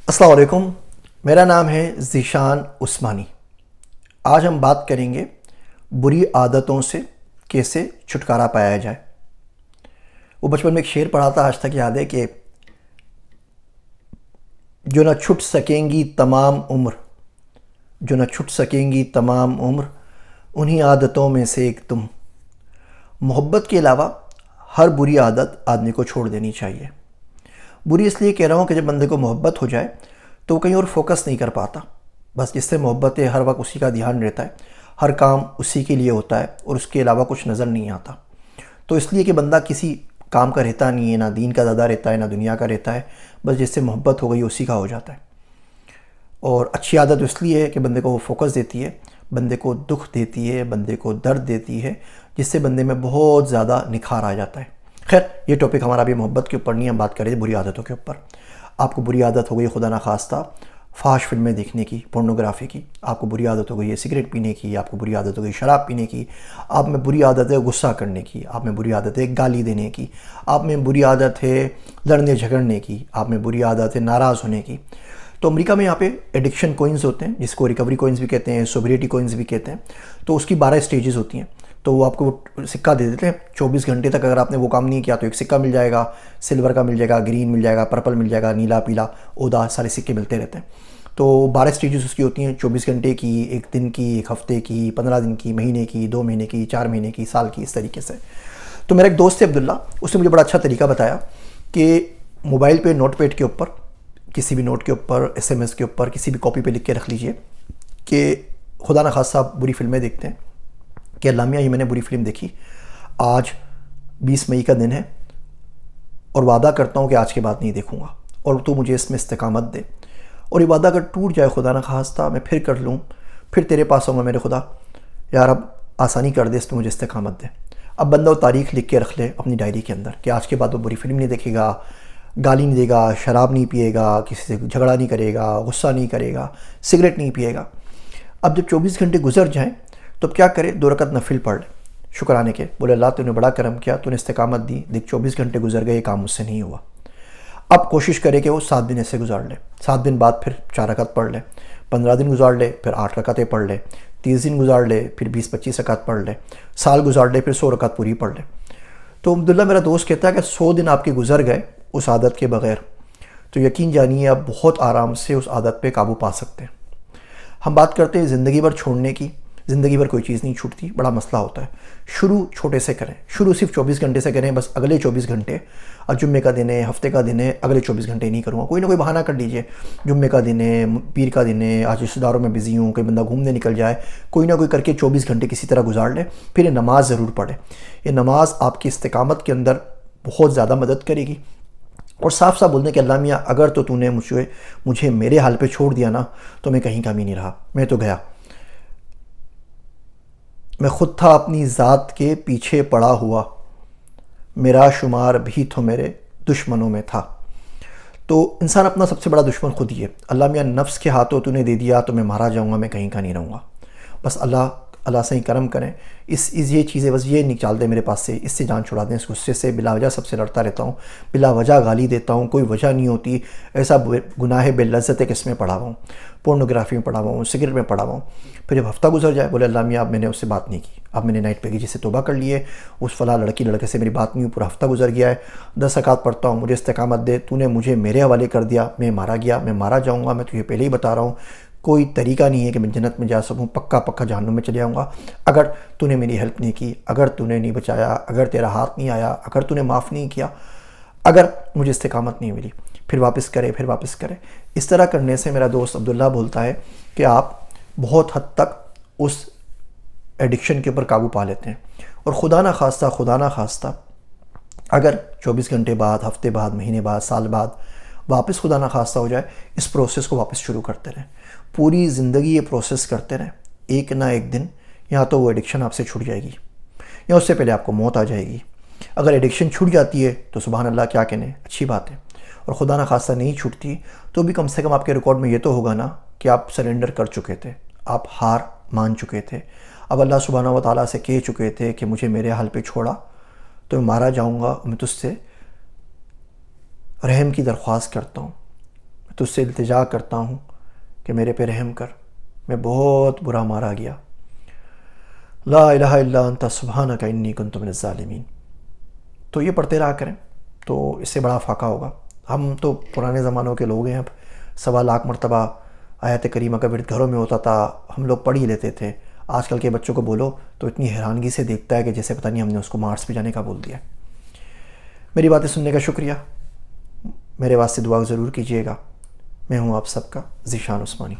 السلام علیکم، میرا نام ہے ذیشان عثمانی۔ آج ہم بات کریں گے بری عادتوں سے کیسے چھٹکارا پایا جائے۔ وہ بچپن میں ایک شعر پڑھا تھا، آج تک یاد ہے کہ جو نہ چھٹ سکیں گی تمام عمر، جو نہ چھٹ سکیں گی تمام عمر، انہی عادتوں میں سے ایک تم۔ محبت کے علاوہ ہر بری عادت آدمی کو چھوڑ دینی چاہیے۔ بری اس لیے کہہ رہا ہوں کہ جب بندے کو محبت ہو جائے تو وہ کہیں اور فوکس نہیں کر پاتا، بس جس سے محبت ہے ہر وقت اسی کا دھیان رہتا ہے، ہر کام اسی کے لیے ہوتا ہے اور اس کے علاوہ کچھ نظر نہیں آتا۔ تو اس لیے کہ بندہ کسی کام کا رہتا نہیں ہے، نہ دین کا زیادہ رہتا ہے نہ دنیا کا رہتا ہے، بس جس سے محبت ہو گئی اسی کا ہو جاتا ہے۔ اور اچھی عادت اس لیے ہے کہ بندے کو وہ فوکس دیتی ہے، بندے کو دکھ دیتی ہے، بندے کو درد دیتی ہے، جس سے بندے میں بہت زیادہ نکھار آ جاتا ہے۔ خیر، یہ ٹاپک ہمارا بھی محبت کے اوپر نہیں، ہم بات کر رہے ہیں بری عادتوں کے اوپر۔ آپ کو بری عادت ہو گئی خدا نخواستہ فحش فلمیں دیکھنے کی، پورنوگرافی کی، آپ کو بری عادت ہو گئی ہے سگریٹ پینے کی، آپ کو بری عادت ہو گئی شراب پینے کی، آپ میں بری عادت ہے غصہ کرنے کی، آپ میں بری عادت ہے گالی دینے کی، آپ میں بری عادت ہے لڑنے جھگڑنے کی، آپ میں بری عادت ہے ناراض ہونے کی۔ تو امریکہ میں یہاں پہ ایڈکشن کوئنز ہوتے ہیں، جس کو ریکوری کوئنز بھی کہتے ہیں، سوبریٹی کوئنز بھی کہتے ہیں۔ تو اس کی 12 سٹیجز ہوتی ہیں، تو وہ آپ کو سکہ دے دیتے ہیں 24 گھنٹے تک اگر آپ نے وہ کام نہیں کیا تو ایک سکہ مل جائے گا، سلور کا مل جائے گا، گرین مل جائے گا، پرپل مل جائے گا، نیلا پیلا اوداس، سارے سکے ملتے رہتے ہیں۔ تو 12 سٹیجز اس کی ہوتی ہیں، 24 گھنٹے کی، ایک دن کی، ایک ہفتے کی، 15 دن کی، مہینے کی، 2 مہینے کی، 4 مہینے کی، سال کی، اس طریقے سے۔ تو میرا ایک دوست ہے عبداللہ، اس نے مجھے بڑا اچھا طریقہ بتایا کہ موبائل پہ نوٹ پیڈ کے اوپر، کسی بھی نوٹ کے اوپر، SMS کے اوپر، کسی بھی کاپی پہ لکھ کے رکھ لیجئے کہ خدا نخواستہ آپ بری فلمیں دیکھتے ہیں کہ اللہ میاں یہ میں نے بری فلم دیکھی، آج 20 مئی کا دن ہے اور وعدہ کرتا ہوں کہ آج کے بعد نہیں دیکھوں گا، اور تو مجھے اس میں استقامت دے، اور یہ وعدہ اگر ٹوٹ جائے خدا نخواستہ میں پھر کر لوں، پھر تیرے پاس آؤں گا میرے خدا، یار اب آسانی کر دے، اس پہ مجھے استقامت دے۔ اب بندہ وہ تاریخ لکھ کے رکھ لے اپنی ڈائری کے اندر کہ آج کے بعد وہ بری فلم نہیں دیکھے گا، گالی نہیں دے گا، شراب نہیں پیے گا، کسی سے جھگڑا نہیں کرے گا، غصہ نہیں کرے گا، سگریٹ نہیں پیے گا۔ اب جب 24 گھنٹے گزر جائیں تو اب کیا کرے، 2 رکعت نفل پڑھ لے شکرانے کے، بولے اللہ تو نے بڑا کرم کیا، تو نے استقامت دی، دیکھ 24 گھنٹے گزر گئے، یہ کام مجھ سے نہیں ہوا۔ اب کوشش کرے کہ وہ 7 دن ایسے گزار لے، 7 دن بعد پھر 4 رکعت پڑھ لے، 15 دن گزار لے پھر 8 رکعتیں پڑھ لے، 30 دن گزار لے پھر 20-25 رکعت پڑھ لے، سال گزار لے پھر 100 رکعت پوری پڑھ لے۔ تو عبداللہ میرا دوست کہتا ہے کہ 100 دن آپ کے گزر گئے اس عادت کے بغیر، تو یقین جانیے آپ بہت آرام سے اس عادت پہ قابو پا سکتے ہیں۔ ہم بات کرتے ہیں زندگی بھر چھوڑنے کی، زندگی بھر کوئی چیز نہیں چھوٹتی، بڑا مسئلہ ہوتا ہے۔ شروع چھوٹے سے کریں، شروع صرف 24 گھنٹے سے کریں، بس اگلے 24 گھنٹے، اور جمعے کا دن ہے، ہفتے کا دن ہے، اگلے 24 گھنٹے نہیں کروں گا، کوئی نہ کوئی بہانہ کر لیجئے، جمعے کا دن ہے، پیر کا دن ہے، آج رشتہ داروں میں بزی ہوں، کوئی بندہ گھومنے نکل جائے، کوئی نہ کوئی کر کے 24 گھنٹے کسی طرح گزار لے، پھر یہ نماز ضرور پڑھے۔ یہ نماز آپ کی استقامت کے اندر بہت زیادہ مدد کرے گی، اور صاف صاف بولنے کہ اللہ میاں اگر تو نے مجھے میرے حال پہ چھوڑ دیا نا تو میں کہیں کام ہی نہیں رہا، میں تو گیا، میں خود تھا اپنی ذات کے پیچھے پڑا ہوا، میرا شمار بھی تو میرے دشمنوں میں تھا۔ تو انسان اپنا سب سے بڑا دشمن خود ہی ہے۔ اللہ میاں نفس کے ہاتھوں تو نے دے دیا تو میں مارا جاؤں گا، میں کہیں کا نہیں رہوں گا۔ بس اللہ سے ہی کرم کریں، یہ چیزیں بس یہ نکال دیں میرے پاس سے، اس سے جان چھڑا دیں، اس غصے سے بلا وجہ سب سے لڑتا رہتا ہوں، بلا وجہ گالی دیتا ہوں، کوئی وجہ نہیں ہوتی، ایسا گناہ بے لذت ہے کہ اس میں پڑا ہوا ہوں، پورنوگرافی میں پڑا ہوا ہوں، سگریٹ میں پڑا ہوا ہوں۔ پھر جب ہفتہ گزر جائے، بولے اللہ میاں اب میں نے اس سے بات نہیں کی، اب میں نے نائٹ پہ کی سے توبہ کر لی ہے، اس فلاں لڑکے سے میری بات نہیں ہوئی، پورا ہفتہ گزر گیا ہے، 10 رکعت پڑھتا ہوں، مجھے استقامت دے، تو نے مجھے میرے حوالے کر دیا، میں مارا گیا، میں مارا جاؤں گا، میں تجھے پہلے ہی بتا رہا ہوں، کوئی طریقہ نہیں ہے کہ میں جنت میں جا سکوں، پکا جہنم میں چلے جاؤں گا اگر تو نے میری ہیلپ نہیں کی، اگر تو نے نہیں بچایا، اگر تیرا ہاتھ نہیں آیا، اگر تو نے معاف نہیں کیا، اگر مجھے استقامت نہیں ملی، پھر واپس کرے۔ اس طرح کرنے سے میرا دوست عبداللہ بولتا ہے کہ آپ بہت حد تک اس ایڈکشن کے اوپر قابو پا لیتے ہیں، اور خدا نہ خواستہ اگر 24 گھنٹے بعد، ہفتے بعد، مہینے بعد، سال بعد واپس خدا نہ خواستہ ہو جائے، اس پروسیس کو واپس شروع کرتے رہیں، پوری زندگی یہ پروسیس کرتے رہیں، ایک نہ ایک دن یا تو وہ ایڈکشن آپ سے چھوٹ جائے گی یا اس سے پہلے آپ کو موت آ جائے گی۔ اگر ایڈکشن چھوٹ جاتی ہے تو سبحان اللہ، کیا کہنے، اچھی بات ہے، اور خدا نہ خواستہ نہیں چھوٹتی تو بھی کم سے کم آپ کے ریکارڈ میں یہ تو ہوگا نا کہ آپ سرنڈر کر چکے تھے، آپ ہار مان چکے تھے، اب اللہ سبحانہ و تعالیٰ سے کہہ چکے تھے کہ مجھے میرے حال پہ چھوڑا تو میں مارا جاؤں گا، میں تجھ سے رحم کی درخواست کرتا ہوں، تجھ سے التجا کرتا ہوں کہ میرے پہ رحم کر، میں بہت برا مارا گیا۔ لا الہ الا انت سبحانک انی کنت من الظالمین۔ تو یہ پڑھتے رہا کریں تو اس سے بڑا فاقہ ہوگا۔ ہم تو پرانے زمانوں کے لوگ ہیں، اب 1.25 مرتبہ آیت کریمہ کا ورد گھروں میں ہوتا تھا، ہم لوگ پڑھ ہی لیتے تھے۔ آج کل کے بچوں کو بولو تو اتنی حیرانگی سے دیکھتا ہے کہ جیسے پتہ نہیں ہم نے اس کو مارس پہ جانے کا بول دیا۔ میری باتیں سننے کا شکریہ، میرے واسطے دعا ضرور کیجیے گا۔ میں ہوں آپ سب کا ذیشان عثمانی۔